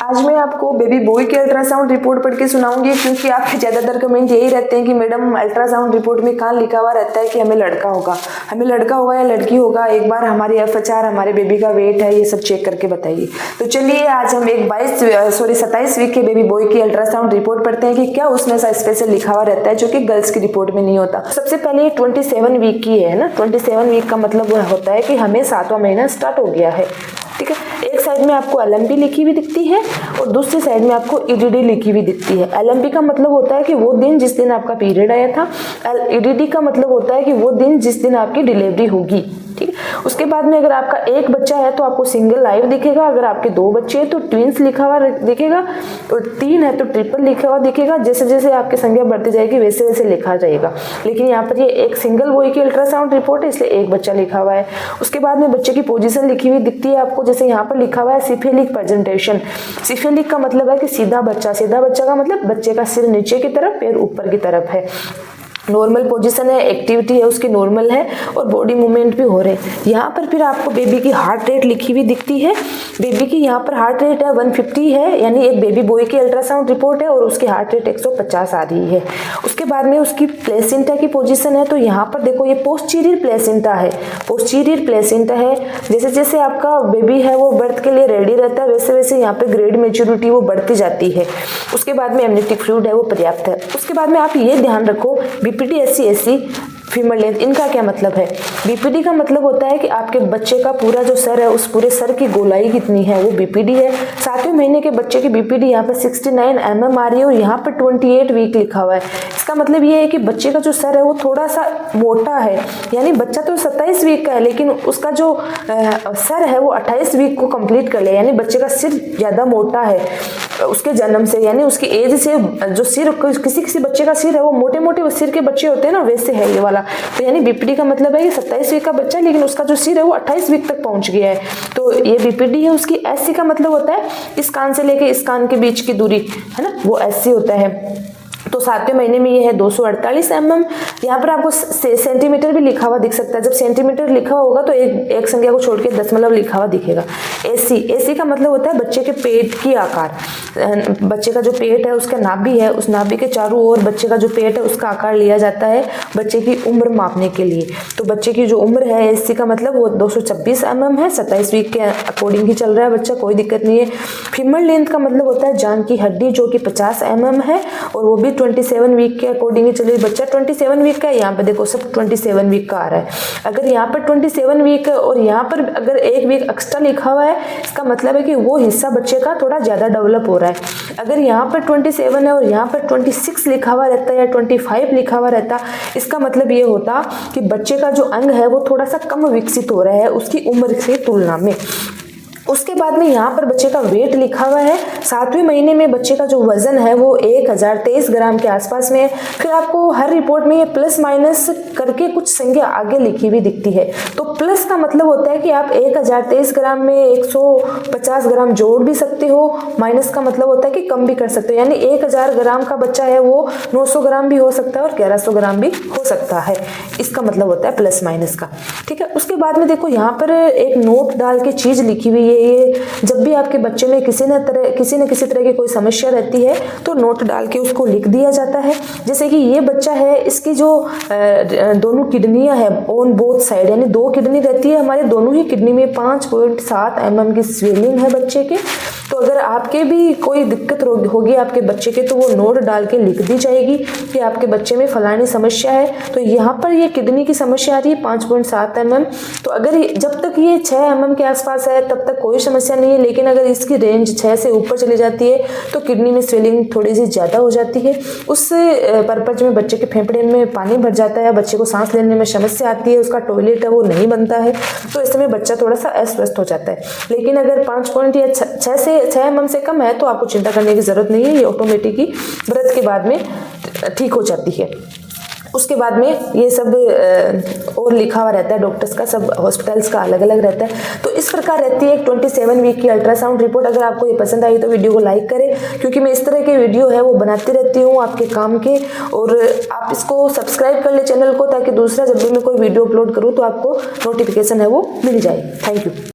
आज मैं आपको बेबी बॉय की अल्ट्रासाउंड रिपोर्ट पढ़ के सुनाऊंगी, क्योंकि आपके ज़्यादातर कमेंट यही रहते हैं कि मैडम अल्ट्रासाउंड रिपोर्ट में कहाँ लिखा हुआ रहता है कि हमें लड़का होगा या लड़की होगा, एक बार हमारी FHR हमारे बेबी का वेट है, ये सब चेक करके बताइए। तो चलिए आज हम एक 27 वीक के बेबी बॉय की अल्ट्रासाउंड रिपोर्ट पढ़ते हैं कि क्या उसमें ऐसा स्पेशल लिखा हुआ रहता है जो कि गर्ल्स की रिपोर्ट में नहीं होता। सबसे पहले 27 वीक की है ना, 27 वीक का मतलब होता है कि हमें 7वां महीना स्टार्ट हो गया है। ठीक है, एक साइड में आपको LMP लिखी हुई दिखती है और दूसरी साइड में आपको EDD लिखी हुई दिखती है। LMP का मतलब होता है कि वो दिन जिस दिन आपका पीरियड आया था। EDD का मतलब होता है कि वो दिन जिस दिन आपकी डिलीवरी होगी। ठीक है, उसके बाद में अगर आपका एक बच्चा है तो आपको सिंगल लाइव दिखेगा, अगर आपके 2 बच्चे हैं तो ट्विंस लिखा हुआ दिखेगा, और 3 है तो ट्रिपल लिखा हुआ दिखेगा। जैसे जैसे आपकी संख्या बढ़ती जाएगी वैसे वैसे लिखा जाएगा। लेकिन यहाँ पर ये एक सिंगल बॉय की अल्ट्रासाउंड रिपोर्ट है, इसलिए एक बच्चा लिखा हुआ है। उसके बाद में बच्चे की पोजीशन लिखी हुई दिखती है आपको, जैसे यहाँ पर लिखा हुआ है सिफेलिक प्रेजेंटेशन। सिफेलिक का मतलब है कि सीधा बच्चा का मतलब बच्चे का सिर नीचे की तरफ, पैर ऊपर की तरफ है। नॉर्मल पोजीशन है, एक्टिविटी है उसकी नॉर्मल है और बॉडी मूवमेंट भी हो रहे हैं। यहाँ पर फिर आपको बेबी की हार्ट रेट लिखी हुई दिखती है। बेबी की यहाँ पर हार्ट रेट है 150 है, यानी एक बेबी बॉय की अल्ट्रासाउंड रिपोर्ट है और उसकी हार्ट रेट 150 आ रही है। उसके बाद में उसकी प्लेसेंटा की पोजीशन है, तो यहाँ पर देखो ये पोस्टीरियर प्लेसेंटा है। पोस्टीरियर प्लेसेंटा है, जैसे जैसे आपका बेबी है वो बर्थ के लिए रेडी रहता है वैसे वैसे यहाँ पे ग्रेड मेच्योरिटी वो बढ़ती जाती है। उसके बाद में एमनियोटिक फ्लूइड है वो पर्याप्त है। उसके बाद में आप ये ध्यान रखो BPD SC फीमेल लेंथ, इनका क्या मतलब है। BPD का मतलब होता है कि आपके बच्चे का पूरा जो सर है उस पूरे सर की गोलाई कितनी है, वो BPD है। 7वें महीने के बच्चे की BPD यहाँ पर 69 mm आ रही है और यहाँ पर 28 वीक लिखा हुआ है। इसका मतलब ये है कि बच्चे का जो सर है वो थोड़ा सा मोटा है, यानी बच्चा तो 27 वीक का है लेकिन उसका जो सर है वो 28 वीक को कंप्लीट कर ले, यानी बच्चे का सिर ज़्यादा मोटा है उसके जन्म से, यानी उसकी एज से जो सिर किसी बच्चे का सिर है वो मोटे मोटे सिर के बच्चे होते हैं ना, वैसे है ये वाला। तो यानी BPD का मतलब है कि 27 वीक का बच्चा लेकिन उसका जो सिर है वो 28 वीक तक पहुंच गया है, तो ये BPD है उसकी। SC का मतलब होता है इस कान से लेके इस कान के बीच की दूरी है ना, वो SC होता है। तो 7वें महीने में ये है 248 mm। यहाँ पर आपको सेंटीमीटर भी लिखा हुआ दिख सकता है। जब सेंटीमीटर लिखा होगा तो एक संख्या को छोड़ के दशमलव लिखा हुआ दिखेगा। AC का मतलब होता है बच्चे के पेट की आकार। बच्चे का जो पेट है उसका नाभि है, उस नाभि के चारों ओर बच्चे का जो पेट है उसका आकार लिया जाता है बच्चे की उम्र मापने के लिए। तो बच्चे की जो उम्र है SC का मतलब वो 226 mm है। 27 वीक के अकॉर्डिंग ही चल रहा है बच्चा, कोई दिक्कत नहीं है। फीमेल लेंथ का मतलब होता है जांघ की हड्डी, जो कि 50 mm है और वो भी 27 वीक के अकॉर्डिंग ही चलिए। बच्चा 27 वीक का है, यहाँ पे देखो सब 27 वीक का आ रहा है। अगर यहाँ पर 27 वीक और यहाँ पर अगर 1 वीक एक्स्ट्रा लिखा हुआ है, इसका मतलब है कि वो हिस्सा बच्चे का थोड़ा ज़्यादा डेवलप हो रहा है। अगर यहाँ पर 27 है और यहाँ पर 26 लिखा हुआ रहता है या 25 लिखा हुआ रहता, इसका मतलब ये होता कि बच्चे का जो अंग है वो थोड़ा सा कम विकसित हो रहा है उसकी उम्र की तुलना में। उसके बाद में यहाँ पर बच्चे का वेट लिखा हुआ है। 7वें महीने में बच्चे का जो वजन है वो 1023 ग्राम के आसपास में है। फिर आपको हर रिपोर्ट में ये प्लस माइनस करके कुछ संख्या आगे लिखी हुई दिखती है। तो प्लस का मतलब होता है कि आप 1023 ग्राम में 150 ग्राम जोड़ भी सकते हो, माइनस का मतलब होता है कि कम भी कर सकते हो, यानी 1000 ग्राम का बच्चा है वो 900 ग्राम भी हो सकता है और 1100 ग्राम भी हो सकता है। इसका मतलब होता है प्लस माइनस का। ठीक है, उसके बाद में देखो यहाँ पर एक नोट डाल के चीज़ लिखी हुई है। ये जब भी आपके बच्चे में किसी न किसी तरह की कोई समस्या रहती है तो नोट डाल के उसको लिख दिया जाता है। जैसे कि ये बच्चा है, इसकी जो दोनों किडनियां है ऑन बोथ साइड, यानी 2 किडनी रहती है हमारे दोनों ही किडनी में 5.7 mm की स्वेलिंग है बच्चे के। तो अगर आपके भी कोई दिक्कत होगी आपके बच्चे के तो वो नोट डाल के लिख दी जाएगी कि आपके बच्चे में फलानी समस्या है। तो यहाँ पर ये किडनी की समस्या आ रही है 5.7 mm। तो अगर जब तक ये 6 mm के आसपास है तब तक कोई समस्या नहीं है, लेकिन अगर इसकी रेंज 6 से ऊपर चली जाती है तो किडनी में स्वेलिंग थोड़ी सी ज़्यादा हो जाती है। उस पर्पज में बच्चे के फेफड़े में पानी भर जाता है, बच्चे को सांस लेने में समस्या आती है, उसका टॉयलेट है वो नहीं बनता है, तो इस समय बच्चा थोड़ा सा अस्वस्थ हो जाता है। लेकिन अगर 5 या 6 mm से कम है तो आपको चिंता करने की ज़रूरत नहीं है, ये ऑटोमेटिक ही बर्थ के बाद में ठीक हो जाती है। उसके बाद में ये सब और लिखा हुआ रहता है डॉक्टर्स का, सब हॉस्पिटल्स का अलग अलग रहता है। तो इस प्रकार रहती है एक 27 वीक की अल्ट्रासाउंड रिपोर्ट। अगर आपको ये पसंद आई तो वीडियो को लाइक करें, क्योंकि मैं इस तरह के वीडियो है वो बनाती रहती हूँ आपके काम के। और आप इसको सब्सक्राइब कर ले चैनल को, ताकि दूसरा जब भी मैं कोई वीडियो अपलोड करूँ तो आपको नोटिफिकेशन है वो मिल जाए। Thank you.